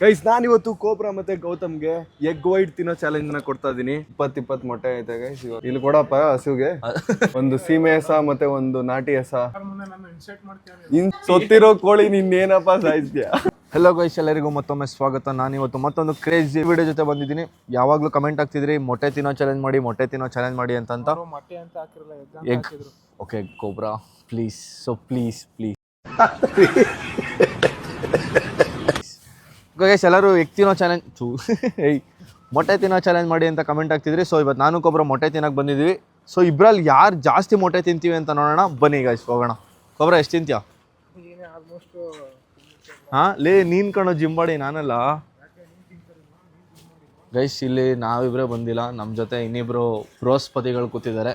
Guys ನಾನಿವತ್ತು cobra ಮತ್ತೆ ಗೌತಮ್ಗೆ egg white ತಿನ್ನೋ ಚಾಲೆಂಜ್ ನ ಕೊಡ್ತಾ ಇದೀನಿ. 20 ಮೊಟ್ಟೆ ಐತೆ ಗೈಸ್. ಇಲ್ಲಿ ಕೊಡಪ್ಪ ಹಸುಗೆ ಒಂದು ಸೀಮೆ ಹಸ ಮತ್ತೆ ಒಂದು ನಾಟಿ ಹಸ. ಸೊತ್ತಿರೋ ಕೋಳಿ ನಿನ್ನೇನಪ್ಪ ಸಾಯಿಸ್ತೀಯ. ಹೆಲೋ ಗೈಸ್, ಎಲ್ಲರಿಗೂ ಮತ್ತೊಮ್ಮೆ ಸ್ವಾಗತ. ನಾನಿವತ್ತು ಮತ್ತೊಂದು ಕ್ರೇಜಿ ವಿಡಿಯೋ ಜೊತೆ ಬಂದಿದ್ದೀನಿ. ಯಾವಾಗಲೂ ಕಮೆಂಟ್ ಆಗ್ತಿದ್ರಿ ಮೊಟ್ಟೆ ತಿನ್ನೋ ಚಾಲೆಂಜ್ ಮಾಡಿ, ಮೊಟ್ಟೆ ತಿನ್ನೋ ಚಾಲೆಂಜ್ ಮಾಡಿ ಅಂತ. Egg okay cobra please, so please guys ಎಲ್ಲರೂ ಎಗ್ ತಿನ್ನೋ ಚಾಲೆಂಜ್ ಮೊಟ್ಟೆ ತಿನ್ನೋ ಚಾಲೆಂಜ್ ಮಾಡಿ ಅಂತ ಕಮೆಂಟ್ ಆಗ್ತಿದ್ರಿ. ಸೊ ಇವತ್ತು ನಾನು ಕೊಬ್ರಾ ಮೊಟ್ಟೆ ತಿನ್ನೋಕೆ ಬಂದಿದ್ವಿ. ಸೊ ಇಬ್ಬರಲ್ಲಿ ಯಾರು ಜಾಸ್ತಿ ಮೊಟ್ಟೆ ತಿಂತೀವಿ ಅಂತ ನೋಡೋಣ ಬನ್ನಿ ಗೈಸ್, ಹೋಗೋಣ. ಕೊಬ್ರಾ ಎಷ್ಟು ತಿಂತೀಯ? ಲೇ ನೀನ್ ಕಣೋ ಜಿಂಬಾಡಿ, ನಾನಲ್ಲ ಗೈಸ್. ಇಲ್ಲಿ ನಾವಿಬ್ರೆ ಬಂದಿಲ್ಲ, ನಮ್ಮ ಜೊತೆ ಇನ್ನಿಬ್ರು ಬೃಹಸ್ಪತಿಗಳು ಕೂತಿದ್ದಾರೆ.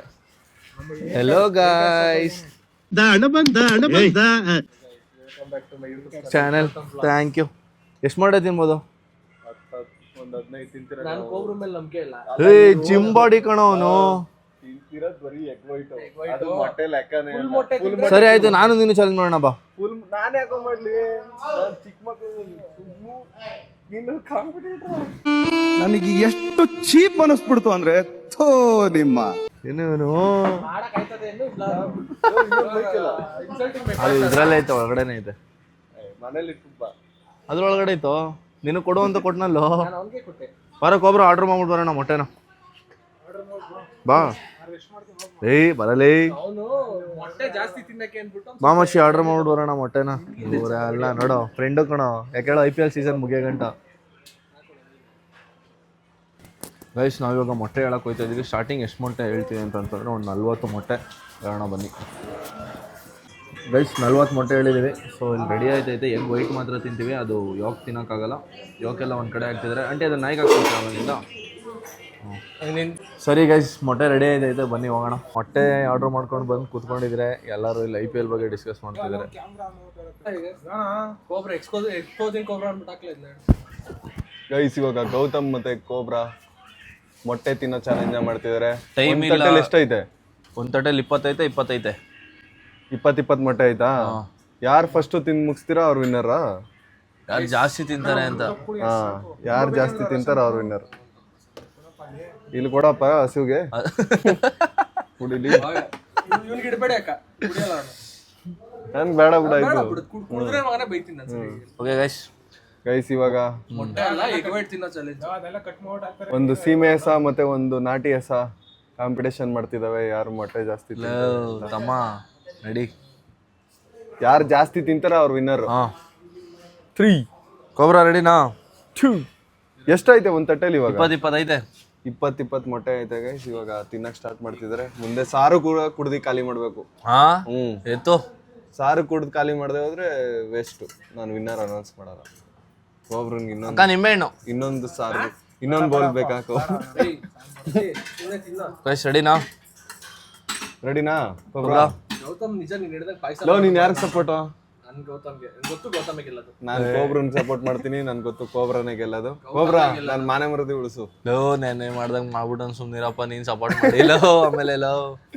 Hello guys, channel thank you. ಎಷ್ಟು ಮೊಟ್ಟೆ ತಿನ್ಬೋದು? ಜಿಂಬಾಡಿ ಕಣೋ ಅವನು. ಸರಿ ಆಯ್ತು, ನಾನು ನೀನು ಚಾಲೆಂಜ್ ಮಾಡೋಣ ಬಾ. ನನಗೆ ಎಷ್ಟು ಚೀಪ್ ಅನಿಸ್ಬಿಡ್ತು ಅಂದ್ರೆ ಥೋ ನಿಮ್ಮ ಏನೇನು ಅದು ಇದ್ರಲ್ಲೇ ಐತೆ, ಒಳಗಡೆನೆ ಐತೆ. ಅದ್ರೊಳಗಡೆ ಐತೋ. ನೀನು ಕೊಡು ಅಂತ ಕೊಟ್ನಲ್ಲೋ. ಬರೋ ಕೋಬ್ರಾ ಆರ್ಡರ್ ಮಾಡ್ಬಿಟ್ಟು ಬರೋಣ ಮೊಟ್ಟೆನ. ಬಾ ಬರಲೇ ಮಾಮಶಿ, ಆರ್ಡರ್ ಮಾಡ್ಬಿಟ್ಟು ಬರೋಣ ಮೊಟ್ಟೆನ. ಅಲ್ಲ ನೋಡೋ ಫ್ರೆಂಡು ಕಣೋ, ಯಾಕೆ IPL ಸೀಸನ್ ಮುಗಿಯೋ ಗಂಟ. ಗೈಸ್ ನಾವಿವಾಗ ಮೊಟ್ಟೆ ಹೇಳಕ್ಕೆ ಹೋಗ್ತಾ ಇದ್ದೀವಿ. ಸ್ಟಾರ್ಟಿಂಗ್ ಎಷ್ಟು ಮೊಟ್ಟೆ ಹೇಳ್ತೀವಿ ಅಂತಂತಂದರೆ ಒಂದು 40 ಮೊಟ್ಟೆ ಹೇಳೋಣ ಬನ್ನಿ ಗೈಸ್. 40 ಮೊಟ್ಟೆ ಹೇಳಿದ್ದೀವಿ. ಸೊ ಇಲ್ಲಿ ರೆಡಿ ಆಯ್ತೈತೆ. ಎಗ್ ವೈಟ್ ಮಾತ್ರ ತಿಂತೀವಿ, ಅದು ಯೋಕ್ ತಿನ್ನೋಕ್ಕಾಗಲ್ಲ. ಯೋಕೆಲ್ಲ ಒಂದು ಕಡೆ ಹಾಕ್ತಿದ್ದಾರೆ. ಆಂಟಿ ಅದು ನಾಯಿಗೆ ಹಾಕ್ತಿರ್ತಾರೆ ಅವನಿಂದ. ಸರಿ ಗೈಸ್, ಮೊಟ್ಟೆ ರೆಡಿ ಆಯ್ತೈತೆ, ಬನ್ನಿ ಹೋಗೋಣ. ಮೊಟ್ಟೆ ಆರ್ಡ್ರ್ ಮಾಡ್ಕೊಂಡು ಬಂದು ಕೂತ್ಕೊಂಡಿದ್ರೆ ಎಲ್ಲರೂ ಇಲ್ಲಿ IPL ಬಗ್ಗೆ ಡಿಸ್ಕಸ್ ಮಾಡ್ತಿದ್ದಾರೆ. ಗೈಸ್ ಇವಾಗ ಗೌತಮ್ ಮತ್ತೆ ಕೋಬ್ರಾ ಮೊಟ್ಟೆ ತಿನ್ನೋ ಚಾಲೆಂಜ್ ಮಾಡ್ತಿದ್ದಾರೆ. ಟೈಮ್ ಇಲ್ಲ. ಎಷ್ಟೈತೆ? ಒಂದು ತಟ್ಟೆಲಿ 25 20 ಮೊಟ್ಟೆ ಆಯ್ತಾ? ಯಾರು ಫಸ್ಟ್ ತಿಂದು ಮುಗಿಸ್ತೀರಾ ಅವ್ರು ವಿನ್ನರ್. ಯಾರು ಜಾಸ್ತಿ ತಿಂತಾರೆ ಅಂತ. ಯಾರು ಜಾಸ್ತಿ ತಿಂತಾರ ಅವ್ರು ವಿನ್ನರ್. ಇಲ್ಲಿ ಕೊಡಪ್ಪ ಹಸುಗೆ ಕುಡಿಲಿ. ನನ್ ಬೇಡ ಬಿಡ ಗೈಸ್. ಇವಾಗ ಒಂದು ಸೀಮೆ ಹಸ ಮತ್ತೆ ಒಂದು ನಾಟಿ ಹಸ ಕಾಂಪಿಟೇಷನ್ ಮಾಡ್ತಿದಾವೆ. ಯಾರು ಮೊಟ್ಟೆ ಜಾಸ್ತಿ ತಮ್ಮ ರೆಡಿ, ಯಾರು ಜಾಸ್ತಿ ತಿಂತಾರ ಅವ್ರ ವಿನ್ನರ್. 3 ಕೋಬ್ರಾ ರೆಡಿನಾ? 2 ಎಷ್ಟೈತೆ ಒಂದು ತಟ್ಟೆಲಿ? ಇವಾಗ 20 ಐತೆ. 20 ಮೊಟ್ಟೆ ಐತೆ ಗೈಸ್. ಇವಾಗ ತಿನ್ನಕ್ ಸ್ಟಾರ್ಟ್ ಮಾಡ್ತಿದ್ದಾರೆ. ಮುಂದೆ ಸಾರು ಕೂಡ ಕುಡ್ದು ಖಾಲಿ ಮಾಡ್ಬೇಕು. ಎತ್ತು ಸಾರು ಕುಡ್ದು ಖಾಲಿ ಮಾಡದೆ ಹೋದ್ರೆ ವೇಸ್ಟ್. ನಾನು ವಿನ್ನರ್ ಅನೌನ್ಸ್ ಮಾಡಲ್ಲ. ಕೋಬ್ರನ್ಗೆ ಇನ್ನೊಂದು ಸಾರು, ಇನ್ನೊಂದು ಬೌಲ್ ಬೇಕಾ? ರೆಡಿನಾ ಕೋಬ್ರಾ? ನೀನ್ ಯಾರಿಗೆ ಸಪೋರ್ಟ್? ನಾನು ಕೋಬ್ರನ್ ಸಪೋರ್ಟ್ ಮಾಡ್ತೀನಿ. ನನ್ ಗೊತ್ತು ಕೋಬ್ರಾನೇ ಗೆಲ್ಲೋದು. ಕೋಬ್ರಾ ನಾನು ಮಾನೆ ಮರದಿ ಉಳಿಸು. ನೆನ್ನೆ ಮಾಡ್ದಂಗ್ ಮಾಡ್ಬಿಟ್ಟು ಸುಮ್ನಿರಪ್ಪ, ನೀನ್ ಸಪೋರ್ಟ್ ಮಾಡಿಲ್ಲ. ಆಮೇಲೆ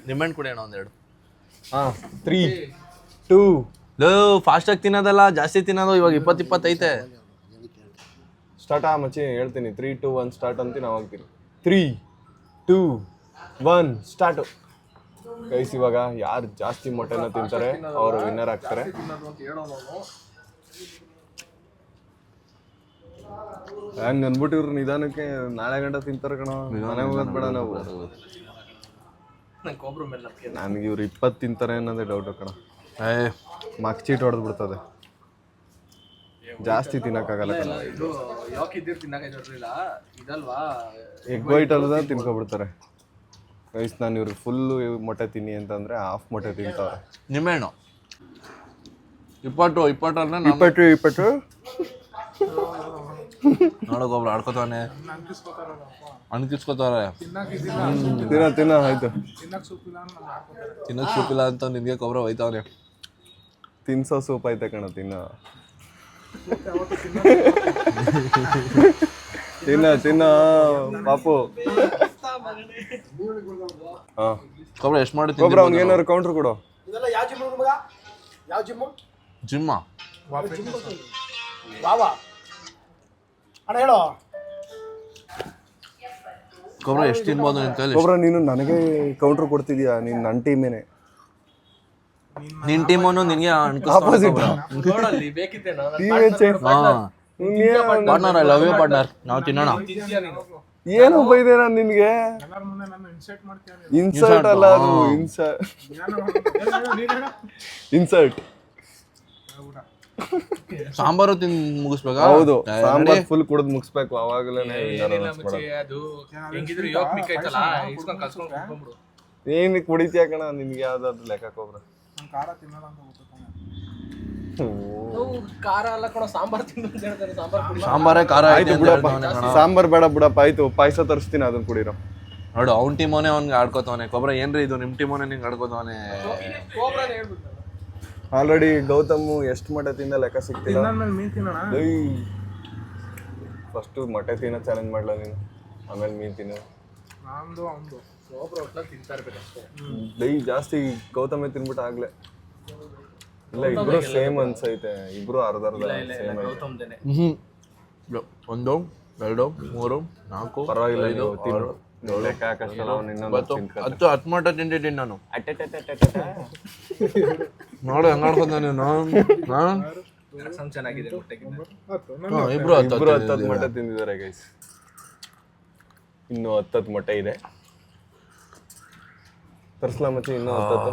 ನಿಮ್ಮೆಂಟ್ ಕುಡಿಯೋಣ ಒಂದೆರಡು. 3 2 ಫಾಸ್ಟ್ ಆಗಿ ತಿನ್ನೋದಲ್ಲ, ಜಾಸ್ತಿ ತಿನ್ನೋದು. ಇವಾಗ 20 ಐತೆ. ಸ್ಟಾರ್ಟ್ ಮಚ್ಚಿ, ಹೇಳ್ತೀನಿ. 3 2 1 ಸ್ಟಾರ್ಟ್ ಅಂತೀನಿ. ನಾವು ಹೋಗ್ತೀನಿ. 3 2 1 ಸ್ಟಾರ್ಟ್. ಗೈಸ್ ಇವಾಗ ಯಾರು ಜಾಸ್ತಿ ಮೊಟ್ಟೆನ ತಿಂತಾರೆ ಅವರು ವಿನ್ನರ್ ಆಗ್ತಾರೆ. ಹಂಗ ಅನ್ಬಿಟ್ಟು ಇವ್ರು ನಿಧಾನಕ್ಕೆ ನಾಳೆ ಗಂಟೆ ತಿಂತಾರೆ ಕಣ. ಮನೆ ಹೋಗೋದ್ ಬೇಡ ನಾವು. ನನ್ಗೆ ಇವ್ರು 20 ತಿಂತಾರೆ ಅನ್ನೋದೇ ಡೌಟ್ ಕಣ. ಮಾರ್ಕ್ ಚೀಟ್ ಹೊಡೆದ್ ಬಿಡ್ತದೆ. ಜಾಸ್ತಿ ತಿನ್ನಕ್ಕಾಗಲ್ಲ. ಎಗ್ ವೈಟ್ ಅಲ್ಲದ ತಿನ್ಕೊಬಿಡ್ತಾರೆ ಗೈಸ್. ನಾನು ಇವ್ರಿಗೆ ಫುಲ್ಲು ಮೊಟ್ಟೆ ತಿನ್ನಿ ಅಂತಂದ್ರೆ ಹಾಫ್ ಮೊಟ್ಟೆ ತಿಂತಾರೆ. ನಿಮ್ಮೇನು 20 ನೋಡೋಗೊಬ್ರು ಆಡ್ಕೋತಾನೆ, ಅನ್ಕಿಸ್ಕೋತಾರೆ. ತಿನ್ನ ಆಯ್ತು. ತಿನ್ನಕ್ ಸೂಪಿಲ್ಲ ಅಂತ ನಿನ್ಗೆ ಕೊಬ್ರ ಹೋಯ್ತಾವನೆ. ತಿನ್ಸೋ ಸೂಪ್ ಐತೆ ಕಣ, ತಿನ್ನ ತಿನ್ನ ಪಾಪು. ಕೊಬ್ರ ಎಷ್ಟು ಮಾಡಿ ಕೊಬ್ರ ಅವ್ನಿಗೆ ಏನಾದ್ರು ಕೌಂಟ್ರ್ ಕೊಡು. ಜಿಮ್ಮ ಅಣ್ಣ ಹೇಳೋ. ಕೊಬ್ರ ಎಷ್ಟು ತಿನ್ಬೋದು ನಿನ್ ಕೈಲಿ? ಕೋಬ್ರಾ ನೀನು ನನಗೆ ಕೌಂಟ್ರ್ ಕೊಡ್ತಿದ್ಯಾ? ನೀನು ನನ್ನ ಟೀಮೇನೆ. ನಿನ್ ಟೀಮನ್ನು ನಿನ್ಗೆ ಆಪೋಸಿಟ್ ನೋಡಲ್ಲಿ ಬೇಕಿತ್ತೇನೋ partner. I love you partner. ನಾವು ತಿನ್ನೋಣ. ಏನು ಬೈದೆ ನಾನು ನಿನ್ಗೆ? ಎಲ್ಲರ ಮುಂದೆ ನನ್ನ ಇನ್ಸರ್ಟ್ ಮಾಡ್ತೀಯ ನೀನು. ಇನ್ಸರ್ಟ್ ಅಲ್ಲ ಅದು, ಇನ್ಸರ್ಟ್. ಸಾಂಬಾರು ತಿಂದು ಮುಗಿಸ್ಬೇಕಾ? ಹೌದು, ಸಾಂಬಾರ್ ಫುಲ್ ಕುಡಿದು ಮುಗಿಸ್ಬೇಕು, ಅವಾಗಲೇ ಅದು ಹೆಂಗಿದ್ರು ಯೋಕ್ ಮಿಕ್ ಐತಲ್ಲ ಇಸ್ಕೊಂಡು ಕಲ್ಸ್ಕೊಂಡು ಕುತ್ಕೊಂಡ್ಬಿಡು. ಏನ್ ಕುಡಿತೀಯ ಕಣ? ನಿನ್ಗೆ ಯಾವ್ದಾದ್ರು ಲೆಕ್ಕ ಕೋಬ್ರಾ? ನಾನು ಖಾರ ತಿನ್ನಲ್ಲ ಅಂತ ಗೊತ್ತಾನೆ. ಖಾರ ಅಲ್ಲ ಕಣ, ಸಾಂಬಾರ್ ತಿಂದು ಅಂತ ಹೇಳ್ತಾರೆ. ಸಾಂಬಾರ್ ಕುಡಿ. ಸಾಂಬಾರೇ ಖಾರ ಆಯ್ತು ಬಿಡಪ್ಪ, ಸಾಂಬಾರ್ ಬೇಡ ಬಿಡಪ್ಪ. ಆಯ್ತು, ಪಾಯಸ ತರಿಸ್ತೀನಿ, ಅದನ್ನ ಕುಡಿರೋ. ನೋಡು, ಅವ್ನ ಟೀಮೋನೇ ಅವ್ನಿಗೆ ಆಡ್ಕೋತವನೆ. ಕೊಬ್ರ ಏನ್ರಿ ಇದು ನಿಮ್ಮ ಟೀಮೋನೇ ನಿಂಗೆ ಆಡ್ಕೋತವನೆ. ಕೋಬ್ರಾನೇ ಹೇಳ್ಬಿಟ್ಟು ಆಲ್ರೆಡಿ ಗೌತಮ್ ಎಷ್ಟು ಮೊಟ್ಟೆ ತಿಂದ ಲೆಕ್ಕ ಸಿಗ್ತಿಲ್ಲ. ತಿನ್ನೋದ್ಮೇಲೆ ಮೀನು ತಿನ್ನೋಣ. ಫಸ್ಟು ಮೊಟ್ಟೆ ತಿನ್ನೋ ಚಾಲೆಂಜ್ ಮಾಡ್ಲ ನೀನು, ಆಮೇಲೆ ಮೀನು ತಿನ್ನೋ. ನಮ್ದು ಅವ್ನು ಕೋಬ್ರಾ ಒಟ್ನಲ್ಲಿ ತಿಂತಾ ಇರ್ಬೇಕಷ್ಟೇ. ಜಾಸ್ತಿ ಗೌತಮೇ ತಿನ್ಬಿಟ್ಟು ಆಗ್ಲೇ. ಇಲ್ಲ, ಇಬ್ರು ಸೇಮ್ ಅನ್ಸೈತೆ. ಇಬ್ರು ಅರ್ಧ ಸೇಮ್. ಗೌತಮ್ದೇನೆ. ಒಂದು, ಎರಡು, ಮೂರು, ನಾಲ್ಕು, ಪರವಾಗಿಲ್ಲ, ಐದು, ನೀವು ತಿನ್ನು. ಆರು, ಲೆಕ್ಕ ಹಾಕಷ್ಟಲ್ಲ, ಅವ್ನು ಇನ್ನೊಂದು ಹತ್ತು ಮೊಟ್ಟೆ ತಿಂದಿದ್ದೀನಿ ನಾನು. ನೋಡು ಹೆಂಗ್ ಆಡ್ಕೊಂಡ ನೀನು. ರಸಂ ಚೆನ್ನಾಗಿದೆ ಮೊಟ್ಟೆಗಿಂತ. ಇಬ್ರು ಇಬ್ರು 10 ಮೊಟ್ಟೆ ತಿಂದಿದ್ದಾರೆ ಗೈಸ್. ಇನ್ನು 10 ಮೊಟ್ಟೆ ಇದೆ. ತರ್ಸ್ಲಾ ಮಚ್ಚಿ ಇನ್ನು 10.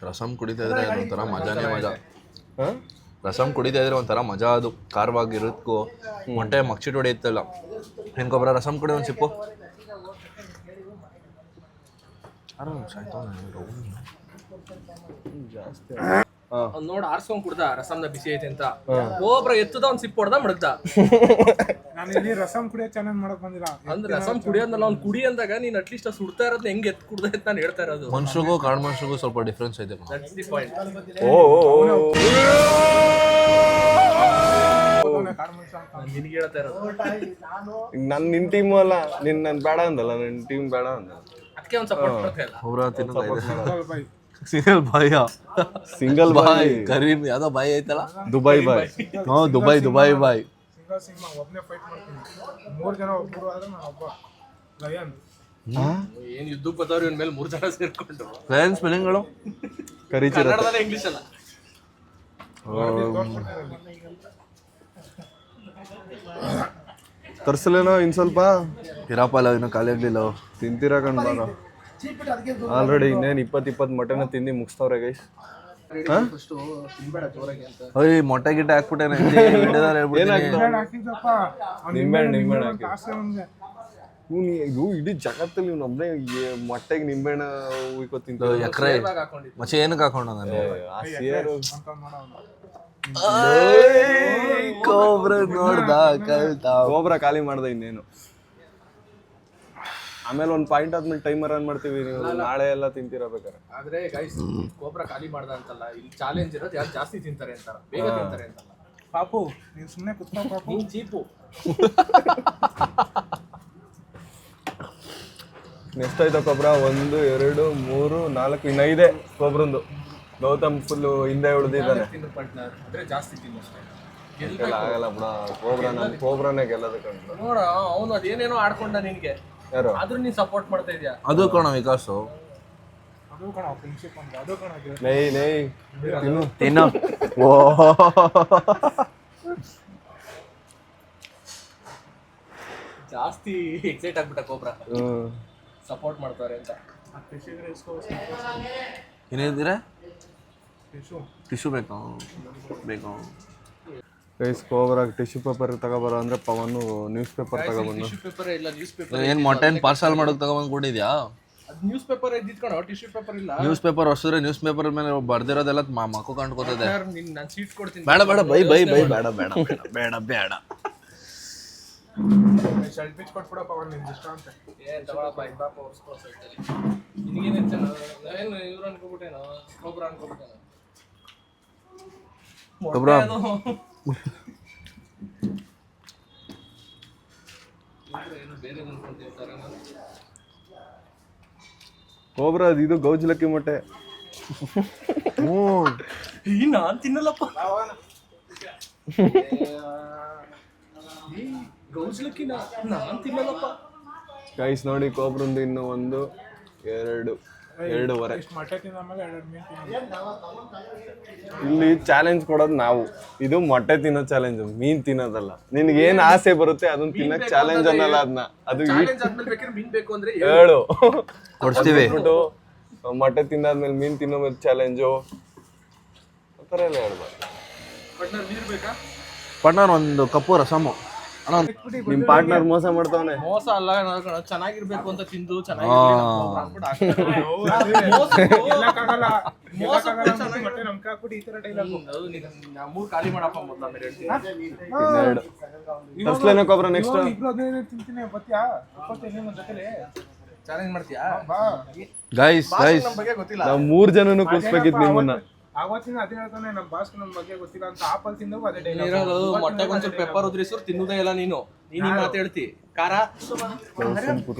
ರಸಂ ಕುಡಿತಾ ಇದ್ರೆ ಒಂಥರ ಮಜಾನೇ ಮಜಾ. ಹಾ, ರಸಂ ಕುಡಿತಾ ಇದ್ರೆ ಒಂಥರ ಮಜಾ. ಅದು ಖಾರವಾಗಿರೋದಕ್ಕೂ ಮೊಟ್ಟೆ ಮಗ್ಚಿಟ್ ಹೊಡೆಯುತ್ತಲ್ಲ. ಹೆಂಗೊಬ್ಬರ ರಸಂ ಕುಡಿ ಒಂದು ಸಿಪ್ಪು. ಜಾಸ್ತಿ. ಅವ್ನು ನೋಡ್ ಆರ್ಸ್ಕೊಂಡ್ ಕುಡ್ದ ರಸಂನ ಬಿಸಿ ಐತೆ ಅಂತ. ಕೋಬ್ರಾ ಎತ್ತದ ಒಂದ್ ಸಿಪ್ ಹೊಡ್ದ ಮಡಗ್ದ. ನಾನು ಇಲ್ಲಿ ರಸಂ ಕುಡಿಯೋ ಚಾಲೆಂಜ್ ಮಾಡಕ್ ಬಂದಿಲ್ಲ. ಅಂದ್ರೆ ರಸಂ ಕುಡಿಯೋದಲ್ಲ, ಅವ್ನು ಕುಡಿ ಅಂದಾಗ ನೀನ್ ಅಟ್ಲೀಸ್ಟ್ ಆ ಸುಡ್ತಾ ಇರೋದ್ ಹೆಂಗ್ ಎತ್ ಕುಡ್ದ ಅಂತ ನಾನು ಹೇಳ್ತಾ ಇರೋದು. ಮನುಷ್ಯರಿಗೂ ಕಾಡು ಮನುಷ್ಯರಿಗೂ ಸ್ವಲ್ಪ ಡಿಫ್ರೆನ್ಸ್ ಐತೆ. That's the point. ನಿನಗೆ ಹೇಳ್ತಾ ಇರೋದು. ನಿನ್ ಟೀಮು ಅಲ್ಲ, ನನ್ ಬೇಡ ಅಂದಲ್ಲ, ನಿನ್ ಟೀಮ್ ಬೇಡ ಅಂದ. ಅದಕ್ಕೆ ಒಂದ್ ಸಪೋರ್ಟ್ ಮಾಡ್ತಾ ಇಲ್ಲ. ಅವ್ರ ಸಿಂಗಲ್ ಬಾಯ್, ಸಿಂಗಲ್ ಬಾಯ್. ಕರೀಮ್ ಯಾವ್ದೋ ಬಾಯ್ ಐತಲ್ಲ, ದುಬೈ ಬಾಯ್. ದುಬೈ ಬಾಯ್. ಒಬ್ಬನೇ ಫೈಟ್ ಮಾಡ್ತೀನಿ. 3 ಜನ ಒಬ್ಬರು ಆದ್ರೆ ನಾನು ಒಬ್ಬ ಲಯನ್. ಏನ್ ಯುದ್ಧಕ್ಕೆ ಬರ್ತಾವ್ರಿ ಇವನ್ ಮೇಲೆ 3 ಜನ ಸೇರ್ಕೊಂಡು. ಲಯನ್ ಸ್ಪೆಲ್ಲಿಂಗ್ಗಳು ಕನ್ನಡದಲ್ಲೇ ಇಂಗ್ಲಿಷ್ ಅಲ್ಲ. ತರ್ಸಲೇನೋ ಇನ್ ಸ್ವಲ್ಪ? ಇರಪ್ಪಲ್ಲ, ಇನ್ನು ಖಾಲಿ ಆಗ್ಲಿಲ್ಲ. ತಿಂತೀರಾ ಕಣ್ ಬಾರ. ಆಲ್ರೆಡಿ ಇನ್ನೇನು 20 ಮೊಟ್ಟೆನ ತಿಂದು ಮುಗಿಸ್ತವ್ರೆ ಗೈಸ್. ಓಯ್, ಮೊಟ್ಟೆ ಗಿಟ್ಟೆ ಹಾಕ್ಬಿಟ್ಟೇನೆ ನಿಂಬೆಹಣ್ಣು ಹಾಕಿ. ಇದು ಇಡೀ ಜಗತ್ತಲ್ಲಿ ಒಬ್ಬನೇ ಮೊಟ್ಟೆಗೆ ನಿಂಬೆಹಣ್ಣ ಉಯ್ಕೊ ತಿಂತ. ಎಕರೆ ಮಚ್ಚೆ ಏನಕ್ಕೆ ಹಾಕೊಂಡ ನಾನು? ಕೋಬ್ರಾ ಖಾಲಿ ಮಾಡ್ದೆ ಇನ್ನೇನು. ಆಮೇಲೆ ಒಂದು ಪಾಯಿಂಟ್ ಆದ್ಮೇಲೆ ಟೈಮರ್ ಆನ್ ಮಾಡ್ತೀವಿ. ನೀವು ನಾಳೆ ಎಲ್ಲ ತಿಂತಿರಬೇಕಾರೆ. ಆದ್ರೆ ಗೈಸ್, ಕೋಬ್ರಾ ಖಾಲಿ ಮಾಡ್ದ ಅಂತಲ್ಲ, ಇಲ್ಲಿ ಚಾಲೆಂಜ್ ಇರೋದು ಯಾರು ಜಾಸ್ತಿ ತಿಂತಾರೆ ಅಂತಾರ, ಬೇಗ ತಿಂತಾರೆ ಅಂತಲ್ಲ. ಪಾಪು ನೀನ್ ಸುಮ್ಮನೆ ಕುತ್ಕೋ ಪಾಪು, ನೀನ್ ಚೀಪು. ನೆಕ್ಸ್ಟ್ ಆಯ್ತಾ ಕೊಬ್ರಾ? 1 2 3 4 ಇನ್ನು 5 ಕೊಬ್ರಂದು. ಗೌತಮ್ ಫುಲ್ಲು ಹಿಂದೆ ಉಳಿದಿದ್ದಾನೆ. ಅಂದ್ರೆ ಜಾಸ್ತಿ ತಿನ್ನು ಅಷ್ಟೇ. ಆಗಲ್ಲ ಬಿಡ, ಕೋಬ್ರಾನೇ ಗೆಲ್ಲೋದಕ್ಕಂತ. ನೋಡ, ಅವನು ಅದೇನೇನೋ ಆಡ್ಕೊಂಡ ನಿನ್ಗೆ. ಯಾರು? ಆದ್ರೂ ನೀನ್ ಸಪೋರ್ಟ್ ಮಾಡ್ತಾ ಇದೀಯ. ಅದು ಕಣ ವಿಕಾಸು. ಅದು ಕಣ ಫ್ರೆಂಡ್ಶಿಪ್ ಅಂದ್ರೆ, ಅದು ಕಣ ತಿನ್ನು. ಜಾಸ್ತಿ ಎಕ್ಸೈಟ್ ಆಗ್ಬಿಟ್ಟ ಕೋಬ್ರಾ. ಸಪೋರ್ಟ್ ಮಾಡ್ತಾರೆ ಅಂತ. ಏನಿದ್ದೀರಾ? ಟಿಶ್ಯೂ ಬೇಕಾ? ಗೈಸ್, ಕೋಬ್ರಾಗ ಟಿಶ್ಯೂ ಪೇಪರ್ ತಗೋಬಾರ ಅಂದ್ರೆ ಪವನು ನ್ಯೂಸ್ ಪೇಪರ್ ತಗೊಬಂದು. ಟಿಶ್ಯೂ ಪೇಪರ್ ಇಲ್ಲ, ನ್ಯೂಸ್ ಪೇಪರ್. ಏನ್ ಮೊಟ್ಟೆನ್ ಪಾರ್ಸಲ್ ಮಾಡೋಕೆ ತಗೊಂಡ್ ಕೊಟ್ಟಿದ್ಯಾ? ಅದು ನ್ಯೂಸ್ ಪೇಪರ್ ಇದ್ದಿಟ್ಕೊಂಡು ಟಿಶ್ಯೂ ಪೇಪರ್ ಇಲ್ಲ. ನ್ಯೂಸ್ ಪೇಪರ್ ಹೊಸಿದ್ರೆ ನ್ಯೂಸ್ ಪೇಪರ್ ಮೇಲೆ ಬರ್ದಿರೋದೆಲ್ಲ ಮಕ್ಕು ಕಂಡ್ಕೋತದೆ. ನಾನು ಸೀಟ್ ಕೊಡ್ತೀನಿ. ಬೇಡ ಬೈ ಬೇಡ. ಶರ್ಟ್ ಪಿಚ್ ಕೊಟ್ಬಿಡ ಪವನ್, ನಿಂಗೆ ಇಷ್ಟ ಅಂತ. ತಗೊಳಪ್ಪ, ಇಬ್ಬಾಪ ಹೊರ್ಸ್ಕೋ ಸೈಟಲ್ಲಿ. ನಿನಗೇನು ನಾವೇನು ಇವ್ರು ಅನ್ಕೋಬಿಟ್ಟೇನೋ, ಕೋಬ್ರಾ ಅನ್ಕೋಬಿಟ್ಟೇನೋ. ಕೋಬ್ರಾ ಬೇರೆ ಅನ್ಕೊಂತಿರ್ತಾರೆ. ಕೋಬ್ರಾ ಇದು ಗೌಜ್ಲಕ್ಕಿ ಮೊಟ್ಟೆ. ನಾನ್ ತಿನ್ನಲ್ಲಪ್ಪ. ಗೌಜ್ಲಕ್ಕಿನ ನಾನ್ ತಿನ್ನಲ್ಲಪ್ಪ. ಗೈಸ್ ನೋಡಿ ಕೋಬ್ರಂದು ಇನ್ನು 1 2 2.5. ಮೊಟ್ಟೆ ತಿಂದಾದ್ಮೇಲೆ 2 ಮೀನು ತಿನ್ನೋದು. ಇಲ್ಲಿ ಚಾಲೆಂಜ್ ಕೊಡೋದು ನಾವು. ಇದು ಮೊಟ್ಟೆ ತಿನ್ನೋ ಚಾಲೆಂಜ್, ಮೀನ್ ತಿನ್ನೋದಲ್ಲ. ನಿನ್ಗೆ ಏನ್ ಆಸೆ ಬರುತ್ತೆ ಅದನ್ನ ತಿನ್ನಕ್ ಚಾಲೆಂಜ್ ಅನ್ನಲ್ಲ ಅದನ್ನ. ಅದು ಚಾಲೆಂಜ್ ಆದ್ಮೇಲೆ ಬೇಕಾದ್ರೆ ಮೀನ್ ಬೇಕು ಅಂದ್ರೆ ಹೇಳು ಕೊಡ್ತೀವಿ. ಮೊಟ್ಟೆ ತಿಂದಾದ್ಮೇಲೆ ಮೀನ್ ತಿನ್ನೋ ಚಾಲೆಂಜು ಆ ಥರ ಎಲ್ಲ ಹೇಳ್ಬಾರ್ದು. ಪಾರ್ಟ್ನರ್ ನೀರ್ ಬೇಕಾ? ಪಾರ್ಟ್ನರ್ ಒಂದು ಕಪ್ಪು ರಸಮು. ಅಣ್ಣ ನಿಮ್ ಪಾರ್ಟ್ನರ್ ಮೋಸ ಮಾಡ್ತಾವನೆ. ಮೋಸ ಅಲ್ಲ ಚೆನ್ನಾಗಿರ್ಬೇಕು ಅಂತ ತಿಂದು ಎಲ್ಲಕ್ಕಾಗಲ್ಲ ಮೊಟ್ಟೆ ನಮ್ಗೆ ಹಾಕ್ಬಿಟ್ಟು ಈ ತರ ಡೈಲಾಗ್. ಮೂರ್ ಖಾಲಿ ಮಾಡಪ್ಪ ಮೊದ್ಲ ಆಮೇಲೆ ಹೇಳ್ತೀನಿ. ತರ್ಸ್ಲೇನ ಕೊಬ್ರ ನೆಕ್ಸ್ಟ್. ಇಬ್ರು 15 ತಿಂತೀನಿ ಬತ್ತೀಯಾ 21 ಒಂದ್ ಜೊತೆಲಿ ಚಾಲೆಂಜ್ ಮಾಡ್ತೀಯಾ? ಬಾ. ಗೈಸ್ ನಮ್ ಬಗ್ಗೆ ಗೊತ್ತಿಲ್ಲ. ನಾವ್ 3 ಜನನು ಕೂರ್ಸ್ಬೇಕಿತ್ತು ನಿಮ್ಮನ್ನ. ಅವತ್ತಿನ ಅದೇ ಹೇಳ್ತಾನೆ ನಮ್ ಬಾಸ್ ನಮ್ ಬಗ್ಗೆ ಗೊತ್ತಿಲ್ಲ ಅಂತ ಆಪಲ್ ತಿಂದವು ಅದೇ ಡೈಲಾಗ್. ನೀರಲ್ಲ ಮೊಟ್ಟೆಗೆ ಒಂಚೂರು ಪೆಪ್ಪರ್ ಉದ್ರಿಸೋರು ತಿನ್ನುದೇ ಇಲ್ಲ ನೀನು. ನೀನ್ ಮಾತಾಡ್ತಿ ಖಾರ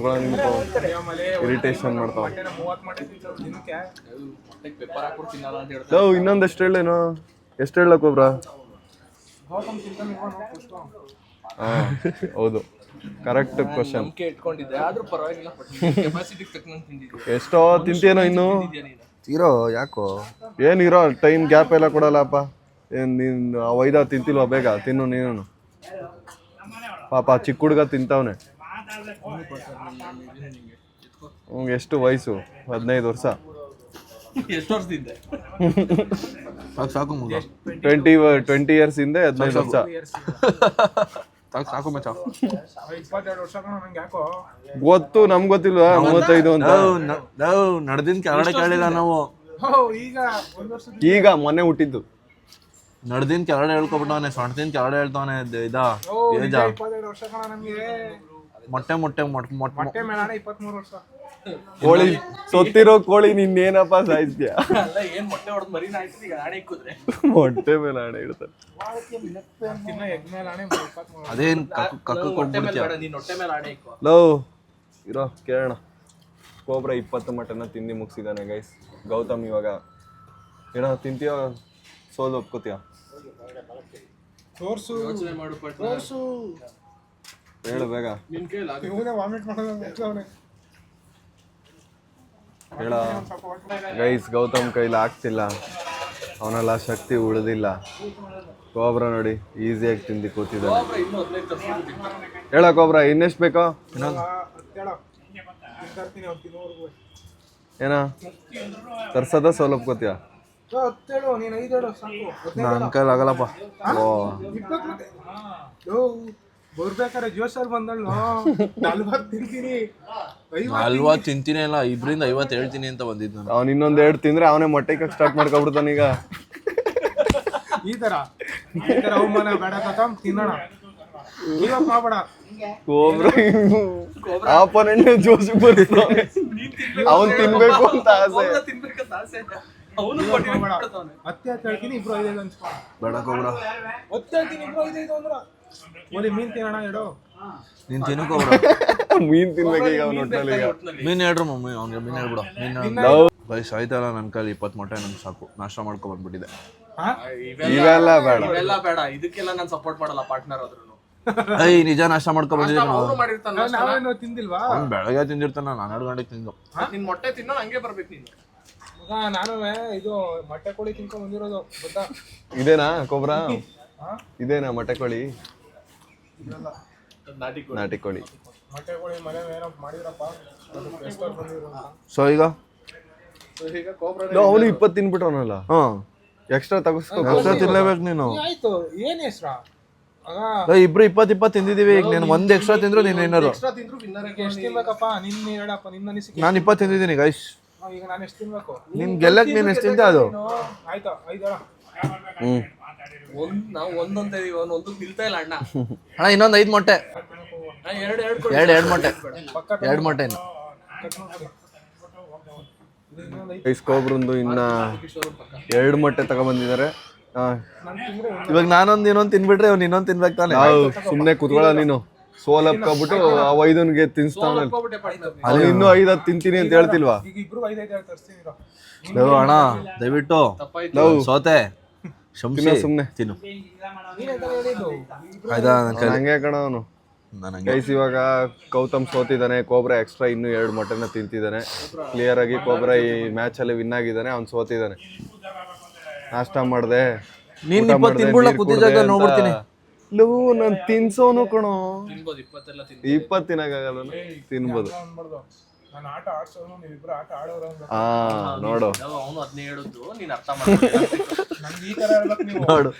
ಇರಿಟೇಷನ್ ಮಾಡ್ತಾವ. ಮೊಟ್ಟೆನ 30 ಮೊಟ್ಟೆ ತಿಂತಾವ್ ದಿನಕ್ಕೆ. ಮೊಟ್ಟೆಗೆ ಪೆಪ್ಪರ್ ಹಾಕ್ಬಿಟ್ಟು ತಿನ್ನಲ್ಲ ಅಂತ ಹೇಳ್ತಾರೆ. ಇನ್ನೊಂದ್ ಎಷ್ಟು ಹೇಳೇನು, ಎಷ್ಟು ಹೇಳಕ್ ಒಬ್ರ? ಗೌತಮ್ ತಿಂತಾನೆ ಪುಷ್ಪ. ಹೌದು, ಕರೆಕ್ಟ್ ಕ್ವಶನ್. ನಂಬಿಕೆ ಇಟ್ಕೊಂಡಿದ್ದೆ ಆದ್ರೂ ಪರವಾಗಿಲ್ಲ. ಕೆಪಾಸಿಟಿ ತಕ್ಕಂಗೆ ತಿಂದಿದ್ದೆ. ಎಷ್ಟೋ ತಿಂತೇನೋ ಇನ್ನು. ತೀರೋ ಯಾಕೋ ಏನಿರೋ ಟೈಮ್ ಗ್ಯಾಪ್ ಎಲ್ಲ ಕೊಡಲ್ಲಪ್ಪ. ಏನ್ ನೀನ್ ಒಯ್ದ ತಿಂತಿಲ್ವಾ? ಬೇಗ ತಿನ್ನು ನೀನು. ಪಾಪ ಚಿಕ್ಕ ಹುಡುಗ ತಿಂತಾವನೆ. ಎಷ್ಟು ವಯಸ್ಸು? 15 ವರ್ಷ. ಎಷ್ಟು ವರ್ಷದಿದ್ದೆ? ಸಾಕು ಮಗ. 20 ಇಯರ್ಸ್ ಹಿಂದೆ 15 ವರ್ಷ. ಸಾಕು ಮಚ್ಚ. 22 ವರ್ಷ ಕಣ ನಂಗೆ ಯಾಕೋ ಗೊತ್ತು, ನಮ್ಗೆ ಗೊತ್ತಿಲ್ವಾ 35 ಅಂತ? ನಡೆದಿನ ಕೆಳಗಡೆ ಕೇಳಿಲ್ಲ ನಾವು. ಈಗ 1 ವರ್ಷ ಈಗ ಮೊನ್ನೆ ಹುಟ್ಟಿದ್ದು. ನಡೆದಿನ ಕೆಳಗಡೆ ಹೇಳ್ಕೊಬಿಟ್ಟವನೆ, ಸೊಂಟದಿನ ಕೆಳಗಡೆ ಹೇಳ್ತಾವನೆ. ಏಜ 22 ವರ್ಷ ಕಣ ನಮ್ಗೆ. ಮೊಟ್ಟೆ ಮೊಟ್ಟೆ ಮೇಲೆ 23 ವರ್ಷ. ಕೋಳಿ ಸೊತ್ತಿರೋ ಕೋಳಿ ನಿನ್ನೇನಪ್ಪ ಸಾಯಿಸ್ತೀಯ? ಅಲ್ಲ ಏನ್ ಮೊಟ್ಟೆ ಹೊಡೆದ್ ಮರಿನ ಆಯ್ತು. ಈಗ ಆಣೆ ಇಕ್ಕಿದ್ರೆ ಹೊಟ್ಟೆ ಮೇಲೆ ಆಣೆ ಇಡ್ತಾರೆ. ತಿನ್ನ ಎಗ್ ಮೇಲೆ 23. ಅದೇನ್ ಕಕ್ಕ ಹೊಟ್ಟೆ ಮೇಲೆ ಬೇಡ, ನೀನ್ ಹೊಟ್ಟೆ ಮೇಲೆ ಆಣೆ ಇಕ್ಕೋ. ಇರೋ ಕೇಳೋಣ. ಕೋಬ್ರ 20 ಮಟನ್ನ ತಿಂದು ಮುಗಿಸಿದಾನೆ ಗೈಸ್. ಗೌತಮ್ ಇವಾಗ ಏನೋ ತಿಂತೀಯೋ ಸೋಲು ಒಪ್ಕೋತೀಯ? ತೋರ್ಸು ಯೋಚನೆ ಮಾಡು ಪಟ್ನ. ಹೇಳು ಬೇಗ. ನಿನ್ ಕೈಲಿ ಆಗುತ್ತೆ. ಇವನೇ ವಾಮಿಟ್ ಮಾಡೋದು ಅವನೇ. ಹೇಳ ಗೈಸ್, ಗೌತಮ್ ಕೈಲಿ ಆಗ್ತಿಲ್ಲ, ಅವನೆಲ್ಲ ಶಕ್ತಿ ಉಳಿದಿಲ್ಲ. ಕೋಬ್ರ ನೋಡಿ ಈಸಿಯಾಗಿ ತಿಂದು ಕೂತಿದ್ದಾನೆ. ಇನ್ನೂ 15 ತರ್ಸ್ಬಿಟ್ಟು ಹೇಳ ಕೋಬ್ರ, ಇನ್ನೆಷ್ಟು ಬೇಕೋ? ತರ್ತೀನಿ ಅವ್ನು ತಿನ್ನೋರ್ಗು. ಏನ ತರ್ಸದ ಸೋಲು ಒಪ್ಕೋತೀಯ? 17 ನೀನು 5 ಹೇಳು ಸಾಕು. ನನ್ನ ಕೈಲಿ ಆಗಲ್ಲಪ್ಪ. 20 ಮತ್ತೆ ಬರ್ಬೇಕಾರೆ ಜೋಶಲ್ಲಿ ಬಂದಳು 40 ತಿಂತೀನಿ. 40 ತಿಂತೀನಿ ಅಲ್ಲ, 2ರಿಂದ 50 ಹೇಳ್ತೀನಿ ಅಂತ ಬಂದಿದ್ದು ನಾನು. ಅವ್ನು ಇನ್ನೊಂದ್ 2 ತಿಂದ್ರೆ ಅವನೇ ಮೊಟ್ಟೆ ಸ್ಟಾರ್ಟ್ ಮಾಡ್ಕೊಬಿಡ್ತಾನ ಈಗ. ಈ ತರ ಅವಮಾನ ಬೇಡ ಕಥಮ್ ತಿನ್ನೋಣ. ಇವಾಗ ಮಾಡಬೇಡ. ಕೋಬ್ರ ಆಪೋನೆಂಟ್ ಜೋಶ್ ಬರ್ತಾನೆ. ಅವನ್ ತಿನ್ಬೇಕು ಅಂತ ಆಸೆ. ತಿನ್ಬೇಕಂತ ಆಸೆ. ಅವನು ಮಾಡ್ತಾವನೆ. 10 ಹೇಳ್ತೀನಿ, ಇಬ್ರು 5 ಹಂಚ್ಕೊ. ಬೇಡ ಕೋಬ್ರ. 10 ಹೇಳ್ತೀನಿ, ಇಬ್ರು 5 ಅಂದ್ರ ಓಲಿ ಮೀನ್ ತಿನ್ನೋಣ ಹೇಳು. ನೀನ್ ತಿನ್ಕೋಬ್ರ. ಮೀನ್ ತಿನ್ಬೇಕು ಈಗ ಅವ್ನ ಹೊಟ್ಟೆಲಿ. ಈಗ ಮೀನ್ ಹೇಳ್ರು ಮಮ್ಮಿ, ಅವ್ನಿಗೆ ಮೀನ್ ಹೇಳ್ಬಿಡ. ಮೀನ್ ಬೈಸ್ ಆಯ್ತಲ್ಲ, ನನ್ನ ಕೈಲಿ 20 ಮೊಟ್ಟೆ ನಂಗೆ ಸಾಕು. ನಾಷ್ಟ ಮಾಡ್ಕೊ ಬಂದ್ಬಿಟ್ಟಿದೆ. ಇವೆಲ್ಲ ಬೇಡ. ಇವೆಲ್ಲ ಬೇಡ. ಇದಕ್ಕೆಲ್ಲ ನಾನು ಸಪೋರ್ಟ್ ಮಾಡಲ್ಲ ಪಾರ್ಟ್ನರ್ ಆದ್ರೂ. ನಿಜ ನಾಷ್ಟ ಮಾಡ್ಕೊ ಬಂದಿದ್ದೀನಿ. ಅವ್ರು ಮಾಡಿರ್ತಾನ. ನಾವೇನು ತಿಂದಿಲ್ವಾ? ಅವ್ನು ಬೆಳಗ್ಗೆ ತಿಂದಿರ್ತಾನ, 12 ಗಂಟೆಗೆ ತಿಂದು. ನಿನ್ ಮೊಟ್ಟೆ ತಿನ್ನೋ ಹಂಗೆ ಬರ್ಬೇಕು ನೀನು. ನಾನು ಇದು ಮೊಟ್ಟೆ ಕೋಳಿ ತಿನ್ಕೊಂಡ್ ಬಂದಿರೋದು ಗೊತ್ತಾ? ಇದೇನಾ ಕೋಬ್ರ? ಇದೇನಾ ಮೊಟ್ಟೆ ಕೋಳಿ? ನಾಟಿ ಕೋಳಿ. ಮೊಟ್ಟೆ ಕೋಳಿ ಮನೆ ಏನೋ ಮಾಡಿದ್ರಪ್ಪ, ಎಷ್ಟೋ ಬಂದಿರೋ. ಸೊ ಈಗ ಅವನು 20 ತಿನ್ಬಿಟ್ಟವನಲ್ಲ. ಎಕ್ಸ್ಟ್ರಾ ತಗೋಸ್ಕೊ. ಎಕ್ಸ್ಟ್ರಾ ತಿನ್ಲೇಬೇಕು ನೀನು. ಆಯ್ತು, ಏನ್ ಹೆಸ್ರಾ? ಇಬ್ರು 20 ತಿಂದಿದೀವಿ. ಈಗ ನೀನು 1 ಎಕ್ಸ್ಟ್ರಾ ತಿಂದ್ರು ನೀನು ಏನಾರು ಎಕ್ಸ್ಟ್ರಾ ತಿಂದ್ರು ವಿನ್ನರ್. ಎಷ್ಟು ತಿನ್ಬೇಕಪ್ಪ? ನಿನ್ನ ಹೇಳಪ್ಪ, ನಿನ್ನ ಅನಿಸಿಕೆ. ನಾನು 20 ತಿಂದಿದ್ದೀನಿ ಗೈಸ್. ಈಗ ನಾನು ಎಷ್ಟು ತಿನ್ಬೇಕು? ನಿನ್ ಗೆಲ್ಲಕ್ ನೀನ್ ಎಷ್ಟು ತಿಂತ ಅದು? ಆಯ್ತಾ 5 ಹೇಳ. ನಾವು ಒಂದೊಂದ್ ಇದೀವಿ, ಒಂದೊಂದು ನಿಲ್ತಾ ಇಲ್ಲ ಅಣ್ಣ. ಅಣ್ಣ ಇನ್ನೊಂದು 5 ಮೊಟ್ಟೆ. ಎರಡು ಮೊಟ್ಟೆ. ಪಕ್ಕ 2 ಮೊಟ್ಟೆ ಇನ್ನು. ಕೋಬ್ರಂದು ಇನ್ನ 2 ಮೊಟ್ಟೆ ತಗೊಂಡ್ಬಂದಿದ್ದಾರೆ. ಇವಾಗ ನಾನೊಂದು ಇನ್ನೊಂದು ತಿನ್ಬಿಟ್ರೆ ಅವ್ನು ಇನ್ನೊಂದು ತಿನ್ಬೇಕು ತಾನೆ. ಸುಮ್ನೆ ಕುತ್ಕೊಳ್ಳ ನೀನು. ಸೋಲಪ್ಕೊಬಿಟ್ಟು ಆ 5 ತಿನ್ಸ್ತಾವನ. ಅಲ್ಲಿ ಇನ್ನೂ 5 ತಿಂತೀನಿ ಅಂತ ಹೇಳ್ತಿಲ್ವಾ? ಈಗ ಇಬ್ರು 5 ತರಿಸ್ತೀನಿ. ಅಣ್ಣ ದಯವಿಟ್ಟು ಸೋತೆ ಶಂಸಿ ಸುಮ್ನೆ. ತಿನ್ನು ಆಯ್ತಾ ಹಂಗೆ ಕಣ ಅವನು ಗೈಸ್. ಇವಾಗ ಗೌತಮ್ ಸೋತಿದ್ದಾನೆ, ಕೋಬ್ರಾ ಎಕ್ಸ್ಟ್ರಾ ಇನ್ನೂ 2 ಮೊಟ್ಟೆನ ತಿಂತಿದ್ದಾನೆ. ಕ್ಲಿಯರ್ ಆಗಿ ಕೋಬ್ರಾ ಈ ಮ್ಯಾಚ್ ಅಲ್ಲಿ ವಿನ್ ಆಗಿದ್ದಾನೆ, ಅವ್ನು ಸೋತಿದ್ದಾನೆ. ನಾಷ್ಟ ಮಾಡ್ದೆ, ನೀನ್ 20 ತಿನ್ಬಿಡ್ಲ ಕೂತಿದ್ದಾಗ ನೋಡ್ಬಿಡ್ತೀನಿ. ಲೂ ನಾನು ತಿನ್ಸೋನು ಕಣೋ. ತಿನ್ಬೋದು 20 ತಿನ್ 20 ತಿನ್ನಕ್ಕಾಗಲ್ಲ, ತಿನ್ಬೋದು. ನಾನು ಆಟ ಆಡ್ಸೋನು, ನೀವಿಬ್ರು ಆಟ ಆಡೋರು ಅಂತ. ನೋಡು ಅವನು ಅದನ್ನೇ ಹೇಳುದು, ನೀನ್ ಅರ್ಥ ಮಾಡ್ಕೊಳ್ಳಿ. ನಮ್ಗೆ ಈ ತರ ಹೇಳ್ಬೇಕು ನೀವು. ನೋಡು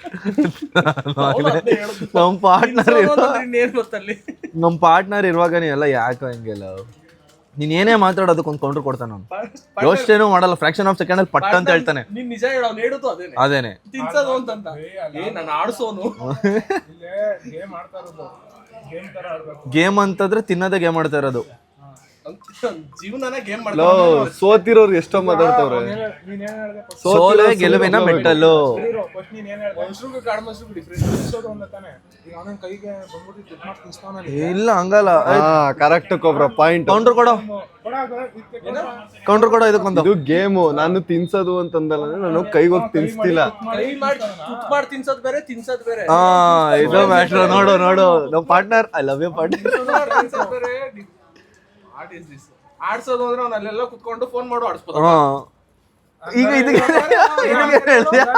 ನಮ್ ಪಾರ್ಟ್ನರ್ ಇನ್ನೇನ್ ಗೊತ್ತಲ್ಲಿ ನಮ್ ಪಾರ್ಟ್ನರ್ ಇರುವಾಗ ನೀವೆಲ್ಲ ಯಾಕೆ ಹಂಗೆಲ್ಲ ನೀನ್ ಏನೇ ಮಾತಾಡೋದಕ್ಕೊಂದು ಕೌಂಟರ್ ಕೊಡ್ತಾನ ಅವ್ನು. ಯೋಚನೆನೂ ಮಾಡಲ್ಲ, ಫ್ರಾಕ್ಷನ್ ಆಫ್ ಸೆಕೆಂಡ್ ಅಲ್ಲಿ ಪಟ್ಟ ಅಂತ ಹೇಳ್ತಾನೆ. ನೀನ್ ನಿಜ ಹೇಳ, ಅವ್ನು ಹೇಳುದು ಅದೇನೆ, ಅದೇನೆ ತಿನ್ಸೋದು ಅಂತಂತ. ನಾನು ಆಡ್ಸೋನು ಇಲ್ಲೇ ಗೇಮ್ ಆಡ್ತಾ ಇರೋದು, ಗೇಮ್ ತರ ಆಡ್ಬೇಕು. ಗೇಮ್ ಅಂತಂದ್ರೆ ತಿನ್ನೋದೇ ಗೇಮ್ ಆಡ್ತಾ ಇರೋದು. ಜೀವನನೇ ಗೇಮ್ ಲೋ ಸೋತಿರೋರು ಎಷ್ಟೋ ಮಾತಾಡ್ತವ್ರೆ. ನೀನ್ ಏನ್ ಹೇಳ್ದೆ? ಸೋಲೆ ಗೆಲುವಿನ ಮೆಟ್ಟಲು. ಫಸ್ಟ್ ನೀನ್ ಏನ್ ಹೇಳ್ದೆ? ಮನುಷ್ಯರಿಗೂ ಕಾಡು ಮನುಷ್ಯರಿಗೂ ಡಿಫ್ರೆನ್ಸ್ ತಿನ್ಸೋದು ಅಂತ ತಾನೆ. ಈಗ ಅವನ ಕೈಗೆ ಬಂದ್ಬಿಟ್ಟು ದುಡ್ಡು ಮಾಡಿ ತಿನ್ಸ್ತಾವನಲ್ಲಿ. ಇಲ್ಲ ಹಂಗಲ್ಲ, ಕರೆಕ್ಟ್ ಕೋಬ್ರಾ ಪಾಯಿಂಟ್. ಕೌಂಟರ್ ಕೊಡೋ, ಕೌಂಟರ್ ಕೊಡೋ ಇದಕ್ಕೊಂದು. ಇದು ಗೇಮು, ನಾನು ತಿನ್ಸೋದು ಅಂತಂದಲ್ಲ, ನಾನು ಕೈಗೋಗಿ ತಿನ್ಸ್ತಿಲ್ಲ. ಕೈ ಮಾಡಿ ತುಟ್ ಮಾಡಿ ತಿನ್ಸೋದ್ ಬೇರೆ, ತಿನ್ಸೋದ್ ಬೇರೆ. ಹಾ ಇದು ಮ್ಯಾಟ್ರ್. ನೋಡು ನೋಡು ನಮ್ partner, I love you partner. ತಿನ್ಸೋದ್ ಬೇರೆ. What is this? ಆಡ್ಸೋದು ಅಂದ್ರೆ ಅವ್ನು ಅಲ್ಲೆಲ್ಲ ಕುತ್ಕೊಂಡು ಫೋನ್ ಮಾಡು ಆಡಿಸ್ಬೋದು. ಹಾ ಈಗ ಇದಕ್ಕೆ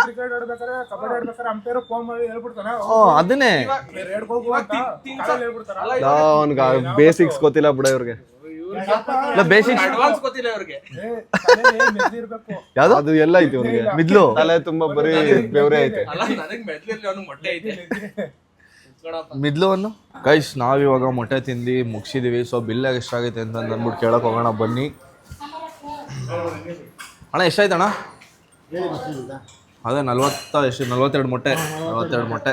ಕ್ರಿಕೆಟ್ ಆಡ್ಬೇಕಾರೆ, ಕಬಡ್ಡಿ ಆಡ್ಬೇಕಾರೆ ಅಂಪೇರ್ ಫೋನ್ ಮಾಡಿ ಹೇಳ್ಬಿಡ್ತಾನೆ. ಅದನ್ನೇ ರೇಡ್ ಹೋಗು ಅಂತ ಕಾಲಲ್ಲಿ ಹೇಳ್ಬಿಡ್ತಾರ. ಅವ್ನ್ಗೆ ಬೇಸಿಕ್ಸ್ ಗೊತ್ತಿಲ್ಲ ಬಿಡ ಇವ್ರಿಗೆ. ಬೇಸಿಕ್ಸ್ ಅಡ್ವಾನ್ಸ್ ಗೊತ್ತಿಲ್ಲ ಅವ್ರಿಗೆ. ಇರ್ಬೇಕು. ಯಾವ್ದು ಅದು ಎಲ್ಲ ಐತಿ ಅವ್ನಿಗೆ. ಮಿದ್ಲು ತಲೆ ತುಂಬಾ ಬರೀ ಬೆವರೇ ಐತೆ. ಅಲ್ಲ ನನಗ್ ಮೆದ್ಲಿರ್ಲಿ, ಅವ್ನಿಗೆ ಮೊಟ್ಟೆ ಐತೆ. ಮಿದ್ಲುವನ್ನು ಗೈಸ್ ನಾವಿವಾಗ ಮೊಟ್ಟೆ ತಿಂದು ಮುಗಿಸಿದೀವಿ. ಸೊ ಬಿಲ್ ಎಷ್ಟಾಗೈತೆ ಅಂತ ಅಂದ್ಬಿಟ್ಟು ಕೇಳಕ್ ಹೋಗೋಣ ಬನ್ನಿ. ಅಣ್ಣ ಎಷ್ಟಾಯ್ತಣ್ಣ? ಅದೇ 42 ಮೊಟ್ಟೆ. 42 ಮೊಟ್ಟೆ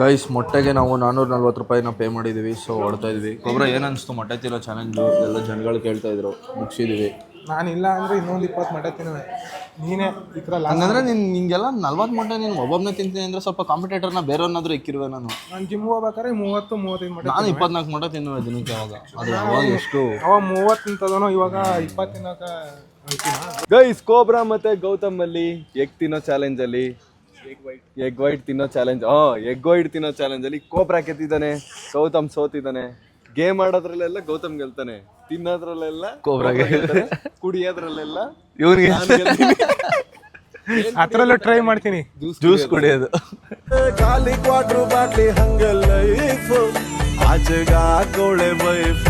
ಗೈಸ್. ಮೊಟ್ಟೆಗೆ ನಾವು 440 ರೂಪಾಯಿನ ಪೇ ಮಾಡಿದ್ದೀವಿ. ಸೊ ಹೊಡ್ತಾ ಇದೀವಿ. ಕೊಬ್ರಾ ಏನ್ ಅನಿಸ್ತು ಮೊಟ್ಟೆ ತಿನ್ನೋ ಚಾಲೆಂಜು? ಎಲ್ಲ ಜನಗಳು ಕೇಳ್ತಾ ಇದ್ರು, ಮುಗಿಸಿದೀವಿ. ನಾನಿಲ್ಲ ಅಂದ್ರೆ ಇನ್ನೊಂದು 20 ಮೊಟ್ಟೆ ತಿನ್ನುವೆ. ನೀನೇ ಇದ್ರಲ್ಲ. ಹಂಗಂದ್ರೆ ನಿಂಗೆಲ್ಲ 40 ಮೊಟ್ಟೆ ನೀನು ಒಬ್ಬೊಬ್ಬನೇ ತಿಂತೀನಿ ಅಂದ್ರೆ ಸ್ವಲ್ಪ ಕಾಂಪಿಟೇಟರ್ನ ಬೇರೆಯವ್ರನ್ನಾದ್ರೂ ಇಕ್ಕಿರುವೆ ನಾನು. ನಾನು ಜಿಮ್ ಹೋಗ್ಬೇಕಾದ್ರೆ 30-35 ಮೊಟ್ಟೆ. ನಾನು 24 ಮೊಟ್ಟೆ ತಿನ್ನುವೆ ದಿನಕ್ಕೆ. ಅವಾಗ ಅದು ಅವಾಗ ಎಷ್ಟು ಅವಾಗ 30 ತಿಂತದನೋ, ಇವಾಗ 20 ತಿನ್ನಕ. ಗೈಸ್ ಕೋಬ್ರಾ ಮತ್ತೆ ಗೌತಮ್ ಅಲ್ಲಿ ಎಗ್ ತಿನ್ನೋ ಚಾಲೆಂಜ್ ಅಲ್ಲಿ, ಎಗ್ ವೈಟ್ ತಿನ್ನೋ ಚಾಲೆಂಜ್, ಎಗ್ ವೈಟ್ ತಿನ್ನೋ ಚಾಲೆಂಜ್ ಅಲ್ಲಿ ಕೋಬ್ರಾ ಗೆದ್ದಿದ್ದಾನೆ, ಗೌತಮ್ ಸೋತಿದ್ದಾನೆ. ಗೇಮ್ ಆಡೋದ್ರಲ್ಲೆಲ್ಲ ಗೌತಮ್ ಗೆಲ್ತಾನೆ, ತಿನ್ನೋದ್ರಲ್ಲೆಲ್ಲ ಕೋಬ್ರಾ ಗೆಲ್ತಾನೆ, ಕುಡಿಯೋದ್ರಲ್ಲೆಲ್ಲ ಇವ್ರಿಗೆ ಅದ್ರಲ್ಲೂ ಟ್ರೈ ಮಾಡ್ತೀನಿ. ಜ್ಯೂಸ್ ಕುಡಿಯೋದು. ಖಾಲಿ ಕ್ವಾರ್ಟರ್ ಬಾಟ್ಲಿ ಹಂಗಲ್ಲ ಆಚೆಗ ಕೋಳೆ ಬೈಫ್